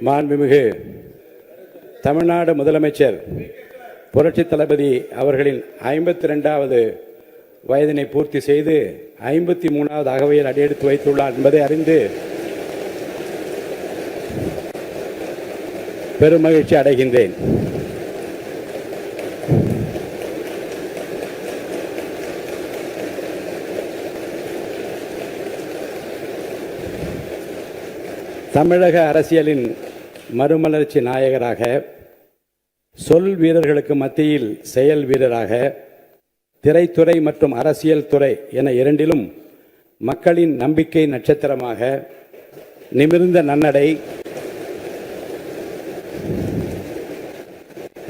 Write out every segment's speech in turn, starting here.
மாண்புமிகு தமிழ்நாடு முதலமைச்சர் புரட்சி தளபதி அவர்களின் 52வது வயதினை பூர்த்தி செய்து 53வது அகவையில் அடியெடுத்து வைத்துள்ளார் என்பதை அறிந்து பெருமகிழ்ச்சி அடைகின்றேன். தமிழக அரசியலின் மறுமலர்ச்சி நாயகராக, சொல் வீரர்களுக்கு மத்தியில் செயல் வீரராக, திரைத்துறை மற்றும் அரசியல் துறை என இரண்டிலும் மக்களின் நம்பிக்கை நட்சத்திரமாக, நிமிர்ந்த நன்னடை,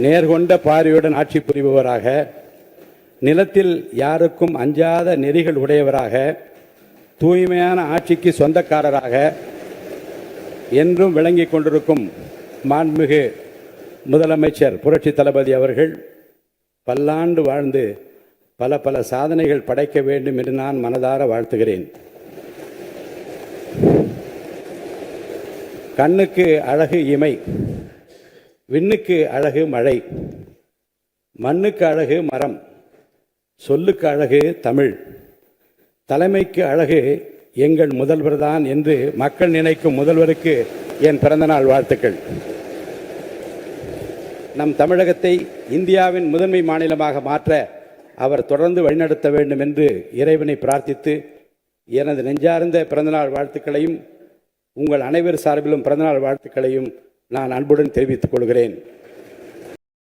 நேர்கொண்ட பார்வையுடன் ஆட்சி புரிபவராக, நிலத்தில் யாருக்கும் அஞ்சாத நெறிகள் உடையவராக, தூய்மையான ஆட்சிக்கு சொந்தக்காரராக என்றும் விளங்கிக் கொண்டிருக்கும் மாண்புமிகு முதலமைச்சர் புரட்சி தளபதி அவர்கள் பல்லாண்டு வாழ்ந்து பல பல சாதனைகள் படைக்க வேண்டும் என்று நான் மனதார வாழ்த்துகிறேன். கண்ணுக்கு அழகு இமை, விண்ணுக்கு அழகு மழை, மண்ணுக்கு அழகு மரம், சொல்லுக்கு அழகு தமிழ், தலைமைக்கு அழகு எங்கள் முதல்வர் தான் என்று மக்கள் நினைக்கும் முதல்வருக்கு என் பிறந்தநாள் வாழ்த்துக்கள். நம் தமிழகத்தை இந்தியாவின் முதன்மை மாநிலமாக மாற்ற அவர் தொடர்ந்து வழிநடத்த வேண்டும் என்று இறைவனை பிரார்த்தித்து எனது நெஞ்சார்ந்த பிறந்தநாள் வாழ்த்துக்களையும் உங்கள் அனைவர் சார்பிலும் பிறந்தநாள் வாழ்த்துக்களையும் நான் அன்புடன் தெரிவித்துக் கொள்கிறேன்.